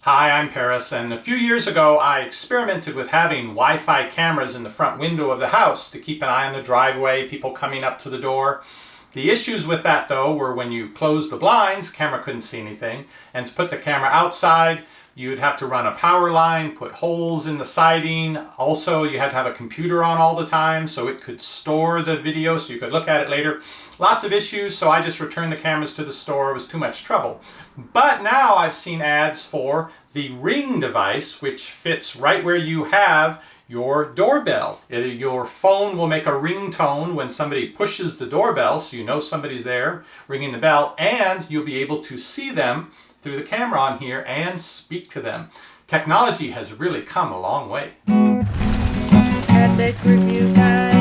Hi, I'm Paris, and a few years ago I experimented with having Wi-Fi cameras in the front window of the house to keep an eye on the driveway, people coming up to the door. The issues with that though were when you closed the blinds, camera couldn't see anything, and to put the camera outside you'd have to run a power line, put holes in the siding. Also, you had to have a computer on all the time so it could store the video so you could look at it later. Lots of issues, so I just returned the cameras to the store. It was too much trouble. But now I've seen ads for the Ring device, which fits right where you have your doorbell. Your phone will make a ringtone when somebody pushes the doorbell, so you know somebody's there ringing the bell, and you'll be able to see them through the camera on here and speak to them. Technology has really come a long way. Epic Review Guys.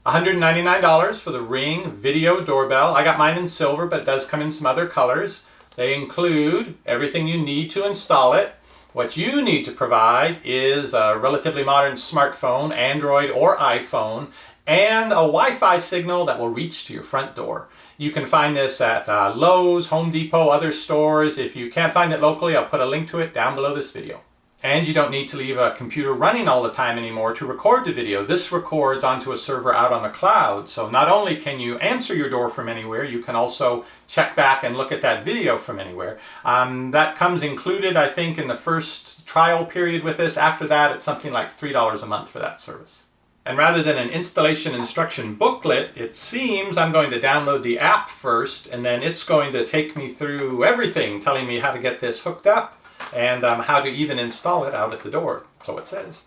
$199 for the Ring Video Doorbell. I got mine in silver, but it does come in some other colors. They include everything you need to install it. What you need to provide is a relatively modern smartphone, Android or iPhone, and a Wi-Fi signal that will reach to your front door. You can find this at Lowe's, Home Depot, other stores. If you can't find it locally, I'll put a link to it down below this video. And you don't need to leave a computer running all the time anymore to record the video. This records onto a server out on the cloud. So not only can you answer your door from anywhere, you can also check back and look at that video from anywhere. That comes included, I think, in the first trial period with this. After that, it's something like $3 a month for that service. And rather than an installation instruction booklet, it seems I'm going to download the app first, and then it's going to take me through everything, telling me how to get this hooked up and how to even install it out at the door. So it says.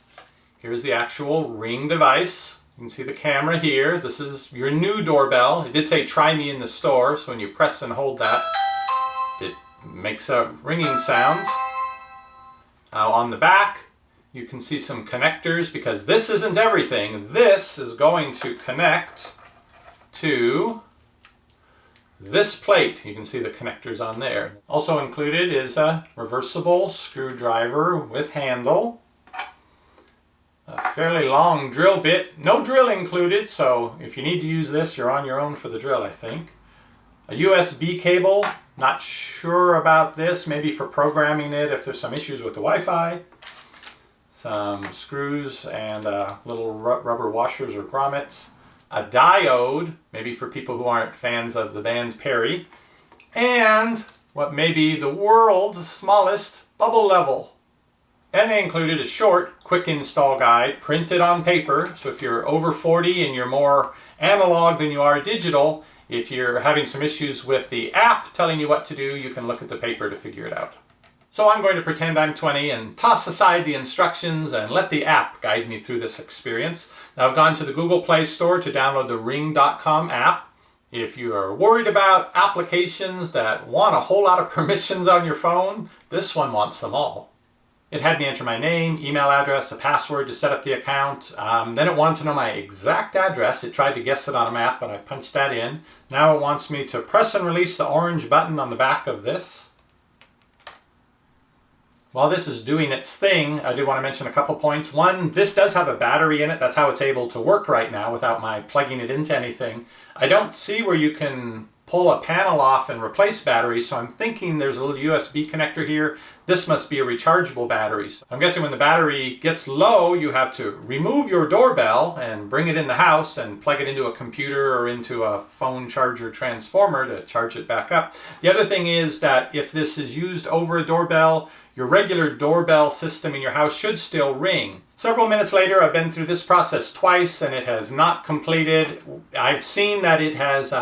Here's the actual Ring device. You can see the camera here. This is your new doorbell. It did say try me in the store, so when you press and hold that, it makes a ringing sounds. On the back, you can see some connectors, because this isn't everything. This is going to connect to this plate. You can see the connectors on there. Also included is a reversible screwdriver with handle, a fairly long drill bit. No drill included, so if you need to use this, you're on your own for the drill, I think. A USB cable. Not sure about this. Maybe for programming it if there's some issues with the Wi-Fi. Some screws and little rubber washers or grommets. A diode, maybe for people who aren't fans of the band Perry. And what may be the world's smallest bubble level. And they included a short, quick install guide printed on paper. So if you're over 40 and you're more analog than you are digital, if you're having some issues with the app telling you what to do, you can look at the paper to figure it out. So I'm going to pretend I'm 20 and toss aside the instructions and let the app guide me through this experience. Now I've gone to the Google Play Store to download the Ring.com app. If you are worried about applications that want a whole lot of permissions on your phone, this one wants them all. It had me enter my name, email address, a password to set up the account. Then it wanted to know my exact address. It tried to guess it on a map, but I punched that in. Now it wants me to press and release the orange button on the back of this. While this is doing its thing, I do want to mention a couple points. One, this does have a battery in it. That's how it's able to work right now without my plugging it into anything. I don't see where you can pull a panel off and replace batteries, so I'm thinking there's a little USB connector here. This must be a rechargeable battery. So I'm guessing when the battery gets low, you have to remove your doorbell and bring it in the house and plug it into a computer or into a phone charger transformer to charge it back up. The other thing is that if this is used over a doorbell, your regular doorbell system in your house should still ring. Several minutes later, I've been through this process twice and it has not completed. I've seen that it has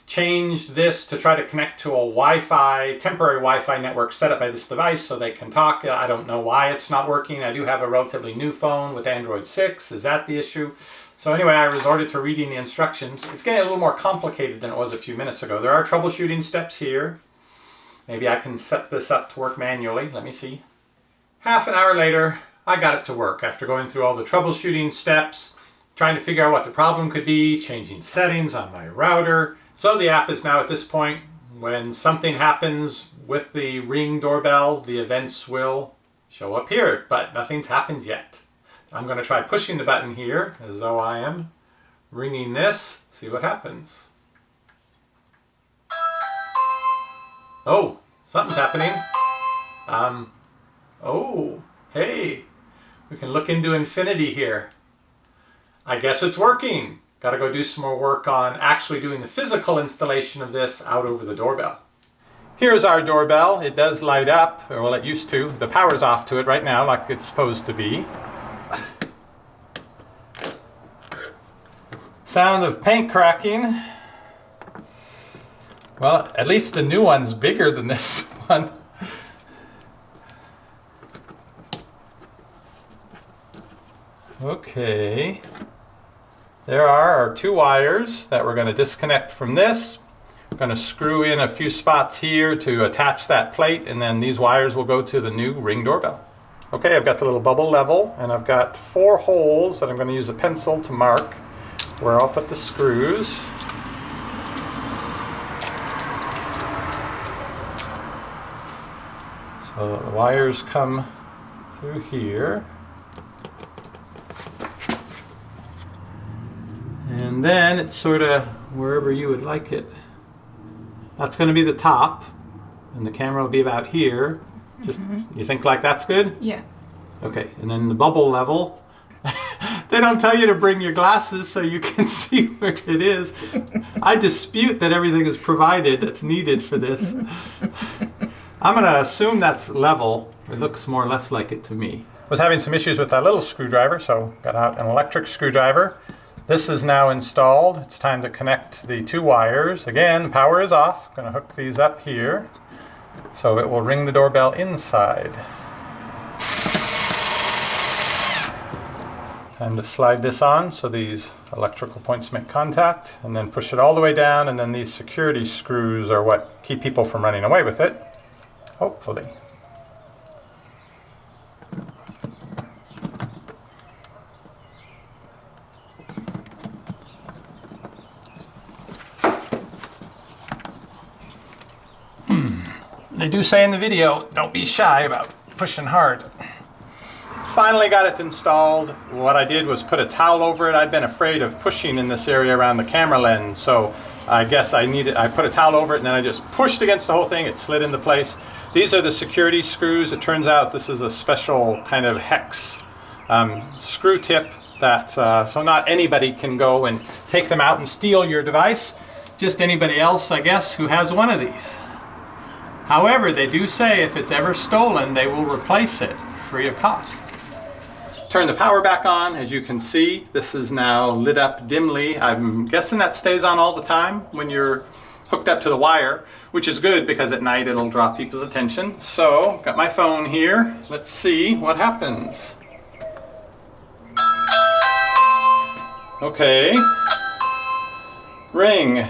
changed this to try to connect to a temporary Wi-Fi network set up by this device so they can talk. I don't know why it's not working. I do have a relatively new phone with Android 6. Is that the issue? So anyway, I resorted to reading the instructions. It's getting a little more complicated than it was a few minutes ago. There are troubleshooting steps here. Maybe I can set this up to work manually. Let me see. Half an hour later, I got it to work after going through all the troubleshooting steps, trying to figure out what the problem could be, changing settings on my router. So the app is now at this point, when something happens with the Ring doorbell, the events will show up here, but nothing's happened yet. I'm going to try pushing the button here as though I am ringing this, see what happens. Oh, something's happening. Oh, hey, we can look into infinity here. I guess it's working. Got to go do some more work on actually doing the physical installation of this out over the doorbell. Here's our doorbell. It does light up, or well, it used to. The power's off to it right now, like it's supposed to be. Sound of paint cracking. Well, at least the new one's bigger than this one. Okay. There are our two wires that we're going to disconnect from this. I'm going to screw in a few spots here to attach that plate, and then these wires will go to the new Ring doorbell. Okay, I've got the little bubble level, and I've got 4 holes that I'm going to use a pencil to mark where I'll put the screws. So the wires come through here. And then it's sort of wherever you would like it. That's going to be the top, and the camera will be about here. Just, you think like that's good? Yeah. Okay, and then the bubble level. They don't tell you to bring your glasses so you can see where it is. I dispute that everything is provided that's needed for this. I'm going to assume that's level. It looks more or less like it to me. I was having some issues with that little screwdriver, so got out an electric screwdriver. This is now installed. It's time to connect the 2 wires. Again, power is off. I'm going to hook these up here so it will ring the doorbell inside. Time to slide this on so these electrical points make contact, and then push it all the way down, and then these security screws are what keep people from running away with it. Hopefully. They do say in the video, don't be shy about pushing hard. Finally got it installed. What I did was put a towel over it. I'd been afraid of pushing in this area around the camera lens, so I guess I put a towel over it, and then I just pushed against the whole thing. It slid into place. These are the security screws. It turns out this is a special kind of hex screw tip that, so not anybody can go and take them out and steal your device. Just anybody else, I guess, who has one of these. However, they do say if it's ever stolen, they will replace it free of cost. Turn the power back on. As you can see, this is now lit up dimly. I'm guessing that stays on all the time when you're hooked up to the wire, which is good because at night it'll draw people's attention. So, got my phone here. Let's see what happens. Okay. Ring.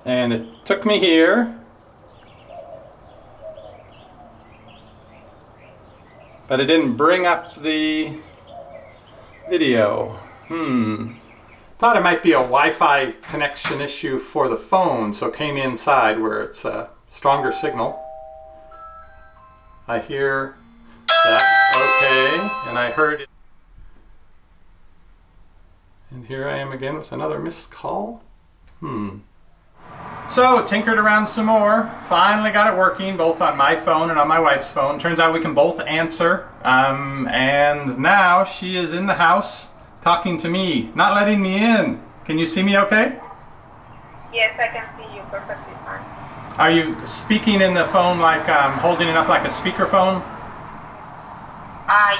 And it took me here. But it didn't bring up the video. Thought it might be a Wi-Fi connection issue for the phone, so came inside where it's a stronger signal. I hear that. Okay, and I heard it. And here I am again with another missed call. So, tinkered around some more, finally got it working, both on my phone and on my wife's phone. Turns out we can both answer, and now she is in the house talking to me, not letting me in. Can you see me okay? Yes, I can see you perfectly fine. Are you speaking in the phone like, holding it up like a speakerphone?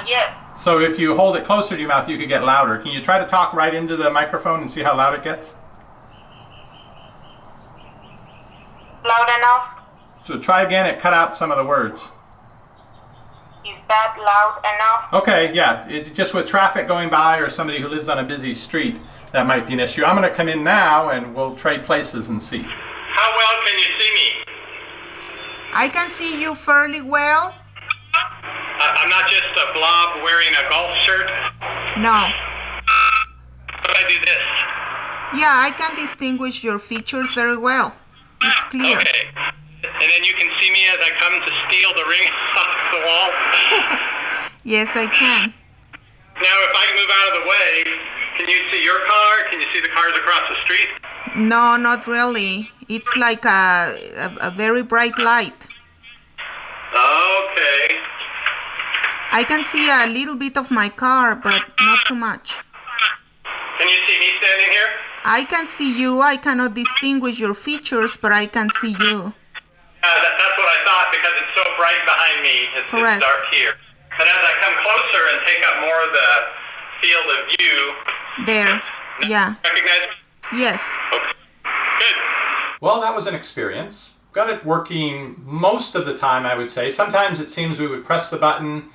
Yes. So if you hold it closer to your mouth, you could get louder. Can you try to talk right into the microphone and see how loud it gets? Loud enough? So try again, it cut out some of the words. Is that loud enough? Okay, yeah, just with traffic going by or somebody who lives on a busy street, that might be an issue. I'm going to come in now and we'll trade places and see. How well can you see me? I can see you fairly well. I'm not just a blob wearing a golf shirt. No. But I do this. Yeah, I can distinguish your features very well. It's clear. Okay. And then you can see me as I come to steal the ring off the wall. Yes, I can. Now, if I move out of the way, can you see your car? Can you see the cars across the street? No, not really. It's like a very bright light. Okay. I can see a little bit of my car, but not too much. Can you see me standing here? I can see you. I cannot distinguish your features, but I can see you. That's what I thought because it's so bright behind me. Correct. It's dark here. But as I come closer and take up more of the field of view, There. Yeah. recognize me? Yes. Okay. Good. Well, that was an experience. Got it working most of the time, I would say. Sometimes it seems we would press the button,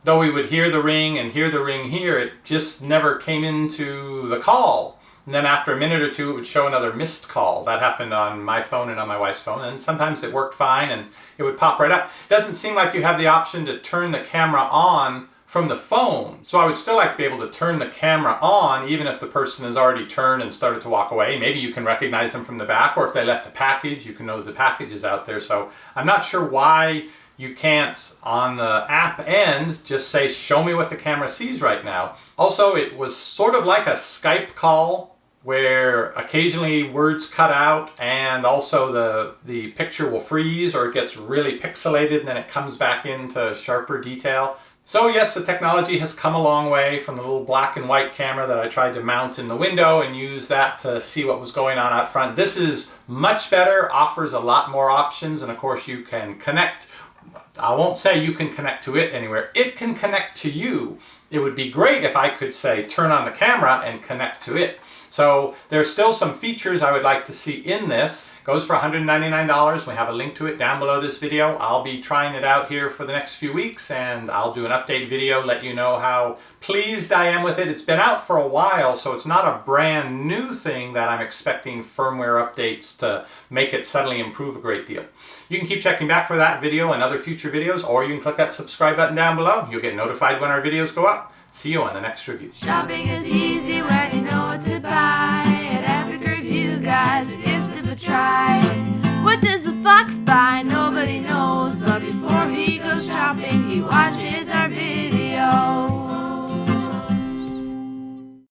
though we would hear the ring and hear the ring here, it just never came into the call. And then after a minute or two, it would show another missed call. That happened on my phone and on my wife's phone. And sometimes it worked fine and it would pop right up. Doesn't seem like you have the option to turn the camera on from the phone. So I would still like to be able to turn the camera on even if the person has already turned and started to walk away. Maybe you can recognize them from the back, or if they left a package, you can know the package is out there. So I'm not sure why you can't, on the app end, just say, show me what the camera sees right now. Also, it was sort of like a Skype call where occasionally words cut out and also the picture will freeze or it gets really pixelated and then it comes back into sharper detail. So yes, the technology has come a long way from the little black and white camera that I tried to mount in the window and use that to see what was going on out front. This is much better, offers a lot more options, and of course you can connect. I won't say you can connect to it anywhere. It can connect to you. It would be great if I could say turn on the camera and connect to it. So there's still some features I would like to see in this. It goes for $199. We have a link to it down below this video. I'll be trying it out here for the next few weeks and I'll do an update video, let you know how pleased I am with it. It's been out for a while, so it's not a brand new thing that I'm expecting firmware updates to make it suddenly improve a great deal. You can keep checking back for that video and other future videos, or you can click that subscribe button down below. You'll get notified when our videos go up. See you on the next review. Shopping is easy when you know what to buy. At EpicReviewGuys, we give it a try. What does the fox buy? Nobody knows. But before he goes shopping, he watches our videos.